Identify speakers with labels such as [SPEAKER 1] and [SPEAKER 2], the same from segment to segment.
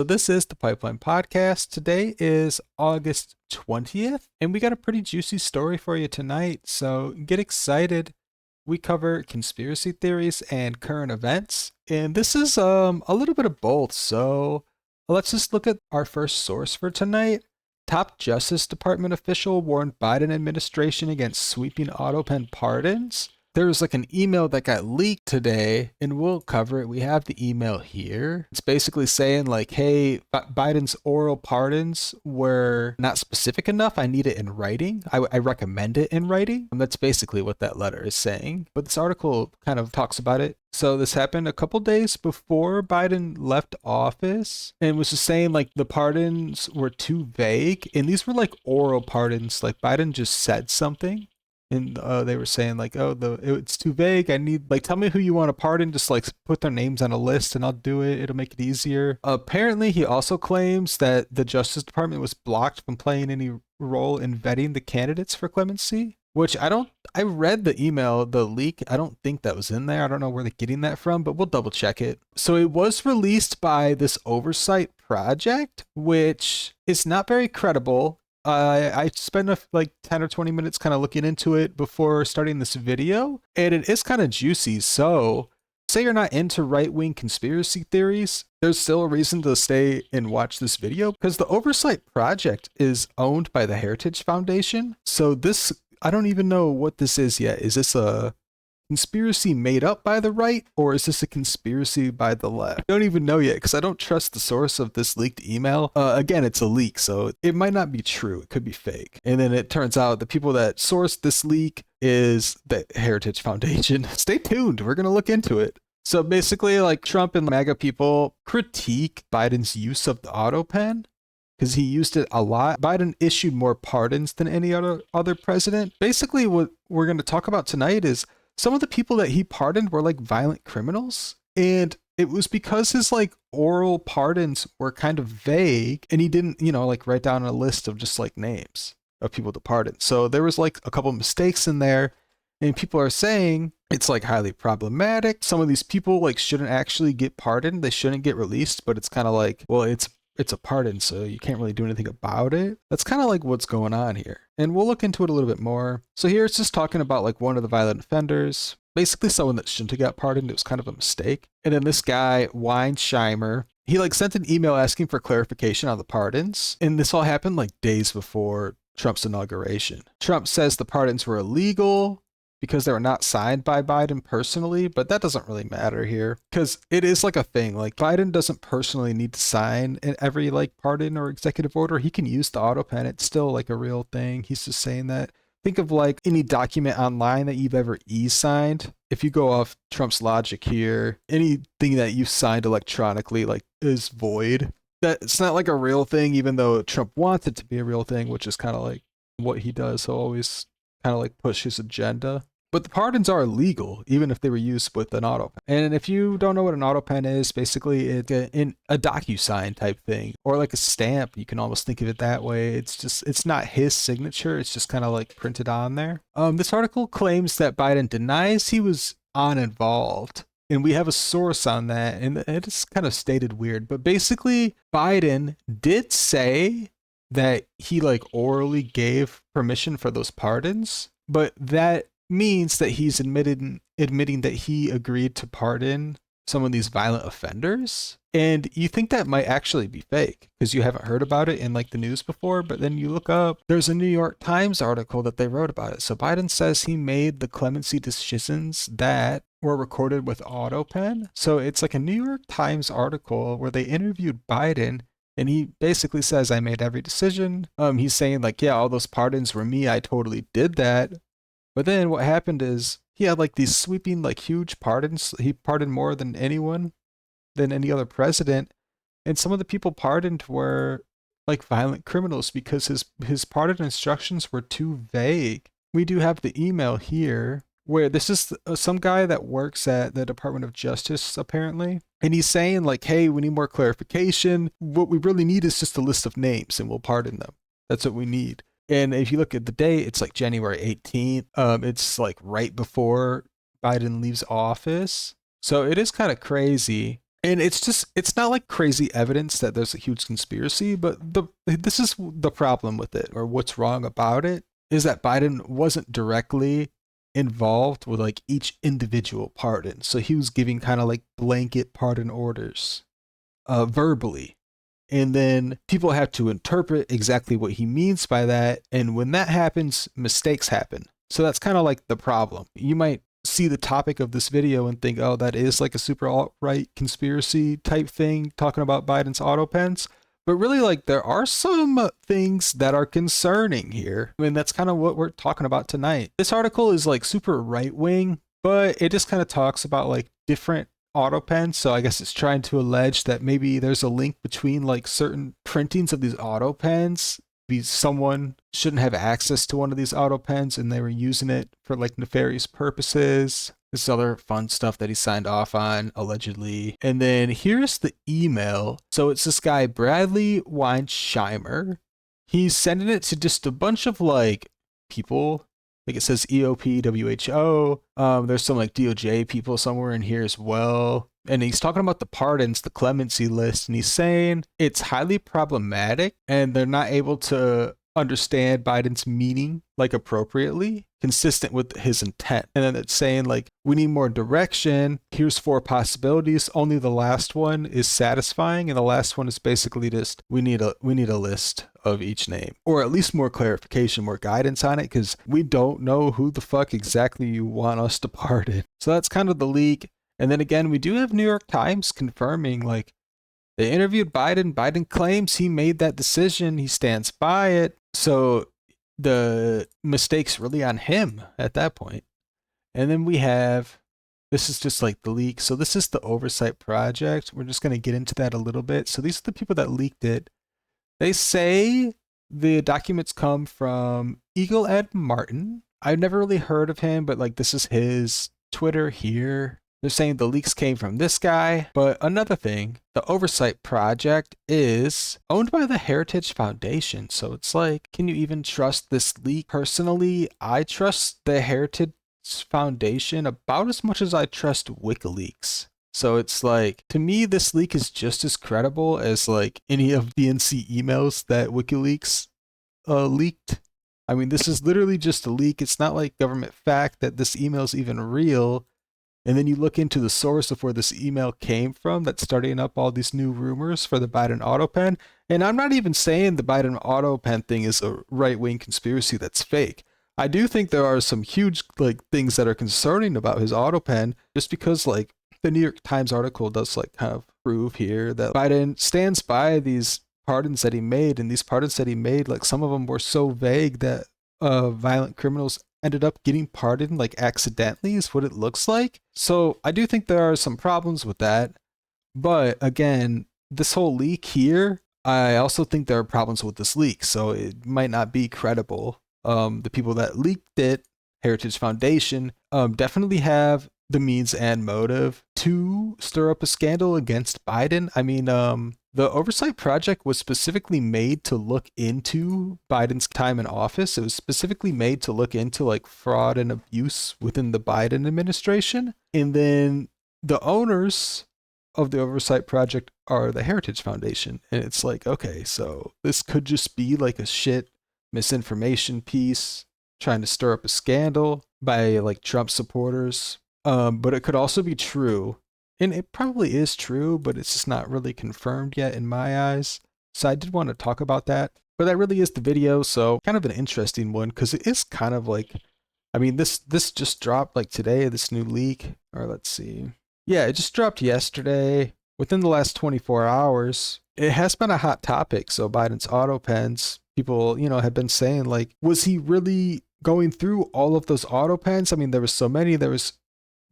[SPEAKER 1] So this is the Pipeline Podcast. Today is August 20th, and we got a pretty juicy story for you tonight. So get excited. We cover conspiracy theories and current events, and this is a little bit of both. So let's just look at our first source for tonight. Top Justice Department official warned Biden administration against sweeping Autopen pardons. There was like an email that got leaked today, and we'll cover it. We have the email here. It's basically saying like, hey, Biden's oral pardons were not specific enough. I need it in writing. I recommend it in writing. And that's basically what that letter is saying. But this article kind of talks about it. So this happened a couple days before Biden left office, and was just saying like the pardons were too vague. And these were like oral pardons. Like Biden just said something. And they were saying like, oh, it's too vague. I need like, tell me who you want to pardon. Just like put their names on a list, and I'll do it. It'll make it easier. Apparently, he also claims that the Justice Department was blocked from playing any role in vetting the candidates for clemency. Which I read the email, the leak. I don't think that was in there. I don't know where they're getting that from, but we'll double check it. So it was released by this Oversight project, which is not very credible. I spent like 10 or 20 minutes kind of looking into it before starting this video, and it is kind of juicy. So say you're not into right-wing conspiracy theories, there's still a reason to stay and watch this video, because the Oversight project is owned by the Heritage Foundation. So this, I don't even know what this is yet. Is this a conspiracy made up by the right, or is this a conspiracy by the left? I don't even know yet, because I don't trust the source of this leaked email. Again, it's a leak, so it might not be true. It could be fake. And then it turns out the people that sourced this leak is the Heritage Foundation. Stay tuned. We're going to look into it. So basically, like, Trump and MAGA people critique Biden's use of the Autopen, because he used it a lot. Biden issued more pardons than any other president. Basically, what we're going to talk about tonight is some of the people that he pardoned were like violent criminals, and it was because his like oral pardons were kind of vague, and he didn't, like write down a list of just like names of people to pardon. So there was like a couple mistakes in there, and people are saying it's like highly problematic. Some of these people like shouldn't actually get pardoned. They shouldn't get released, but it's kind of like, well, it's a pardon, so you can't really do anything about it. That's kind of like what's going on here. And we'll look into it a little bit more. So here it's just talking about like one of the violent offenders, basically someone that shouldn't have got pardoned. It was kind of a mistake. And then this guy, Weinsheimer, he like sent an email asking for clarification on the pardons. And this all happened like days before Trump's inauguration. Trump says the pardons were illegal because they were not signed by Biden personally, but that doesn't really matter here, because it is like a thing. Like Biden doesn't personally need to sign in every like pardon or executive order. He can use the Autopen. It's still like a real thing. He's just saying that. Think of like any document online that you've ever e-signed. If you go off Trump's logic here, anything that you've signed electronically like is void. That it's not like a real thing, even though Trump wants it to be a real thing, which is kind of like what he does. He'll always kind of like push his agenda. But the pardons are legal, even if they were used with an Autopen. And if you don't know what an Autopen is, basically it's a DocuSign type thing, or like a stamp. You can almost think of it that way. It's not his signature. It's just kind of like printed on there. This article claims that Biden denies he was uninvolved. And we have a source on that, and it's kind of stated weird. But basically, Biden did say that he like orally gave permission for those pardons, but that means that he's admitting that he agreed to pardon some of these violent offenders. And you think that might actually be fake because you haven't heard about it in like the news before, but then you look up, there's a New York Times article that they wrote about it. So Biden says he made the clemency decisions that were recorded with Autopen. So it's like a New York Times article where they interviewed Biden, and he basically says, I made every decision. He's saying like, yeah, all those pardons were me. I totally did that. But then what happened is he had like these sweeping, like huge pardons. He pardoned more than anyone, than any other president. And some of the people pardoned were like violent criminals because his pardon instructions were too vague. We do have the email here where this is some guy that works at the Department of Justice, apparently. And he's saying like, hey, we need more clarification. What we really need is just a list of names and we'll pardon them. That's what we need. And if you look at the date, it's like January 18th. It's like right before Biden leaves office. So it is kind of crazy. And it's not like crazy evidence that there's a huge conspiracy, but this is the problem with it, or what's wrong about it, is that Biden wasn't directly involved with like each individual pardon. So he was giving kind of like blanket pardon orders verbally. And then people have to interpret exactly what he means by that. And when that happens, mistakes happen. So that's kind of like the problem. You might see the topic of this video and think, oh, that is like a super alt-right conspiracy type thing talking about Biden's Autopens. But really, like, there are some things that are concerning here. I mean, that's kind of what we're talking about tonight. This article is like super right-wing, but it just kind of talks about like different Autopens. So I guess it's trying to allege that maybe there's a link between like certain printings of these Autopens. Someone shouldn't have access to one of these Autopens and they were using it for like nefarious purposes. This other fun stuff that he signed off on, allegedly. And then here's the email. So it's this guy, Bradley Weinsheimer. He's sending it to just a bunch of like people. Like it says EOP, WHO. There's some like DOJ people somewhere in here as well. And he's talking about the pardons, the clemency list, and he's saying it's highly problematic and they're not able to understand Biden's meaning like appropriately, consistent with his intent. And then it's saying like, we need more direction. Here's 4 possibilities. Only the last one is satisfying. And the last one is basically just, we need a list of each name, or at least more clarification, more guidance on it, because we don't know who the fuck exactly you want us to pardon. So that's kind of the leak. And then again, we do have New York Times confirming, like, they interviewed Biden. Biden claims he made that decision. He stands by it. So the mistake's really on him at that point. And then we have, this is just like the leak. So this is the Oversight project. We're just going to get into that a little bit. So these are the people that leaked it. They say the documents come from Eagle Ed Martin. I've never really heard of him, but like this is his Twitter here. They're saying the leaks came from this guy. But another thing, the Oversight project is owned by the Heritage Foundation. So it's like, can you even trust this leak? Personally, I trust the Heritage Foundation about as much as I trust WikiLeaks. So it's like, to me, this leak is just as credible as like any of DNC emails that WikiLeaks leaked. I mean, this is literally just a leak. It's not like government fact that this email is even real. And then you look into the source of where this email came from that's starting up all these new rumors for the Biden Autopen. And I'm not even saying the Biden Autopen thing is a right-wing conspiracy that's fake. I do think there are some huge like things that are concerning about his Autopen, just because like the New York Times article does like kind of prove here that Biden stands by these pardons that he made, and these pardons that he made, like some of them were so vague that violent criminals ended up getting pardoned like accidentally is what it looks like. So I do think there are some problems with that. But again, this whole leak here, I also think there are problems with this leak. So it might not be credible. The people that leaked it, Heritage Foundation, definitely have the means and motive to stir up a scandal against Biden. I mean, the Oversight project was specifically made to look into Biden's time in office. It was specifically made to look into like fraud and abuse within the Biden administration. And then the owners of the Oversight project are the Heritage Foundation. And it's like, okay, so this could just be like a shit misinformation piece trying to stir up a scandal by like Trump supporters. But it could also be true. And it probably is true, but it's just not really confirmed yet in my eyes. So I did want to talk about that. But that really is the video. So kind of an interesting one because it is kind of like, I mean, this just dropped like today, this new leak. Or let's see. Yeah, it just dropped yesterday. Within the last 24 hours, it has been a hot topic. So Biden's Autopens, people, have been saying like, was he really going through all of those Autopens? I mean, there was so many. There was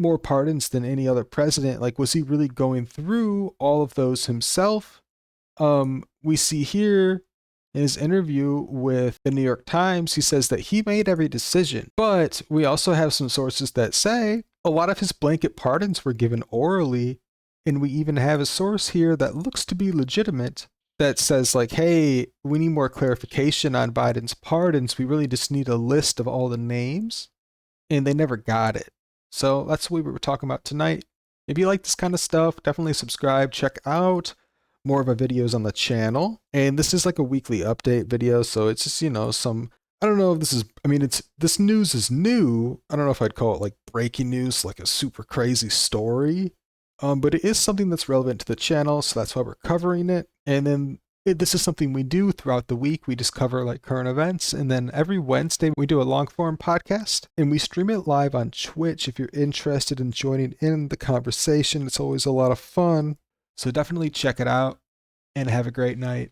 [SPEAKER 1] more pardons than any other president. Like, was he really going through all of those himself? We see here in his interview with the New York Times, he says that he made every decision. But we also have some sources that say a lot of his blanket pardons were given orally. And we even have a source here that looks to be legitimate that says like, hey, we need more clarification on Biden's pardons. We really just need a list of all the names. And they never got it. So that's what we were talking about tonight. If you like this kind of stuff, definitely subscribe, check out more of our videos on the channel. And this is like a weekly update video, so it's just, some, I don't know if this is, this news is new. I don't know if I'd call it like breaking news, like a super crazy story. But it is something that's relevant to the channel, so that's why we're covering it. And then this is something we do throughout the week. We just cover like current events. And then every Wednesday, we do a long form podcast and we stream it live on Twitch if you're interested in joining in the conversation. It's always a lot of fun. So definitely check it out and have a great night.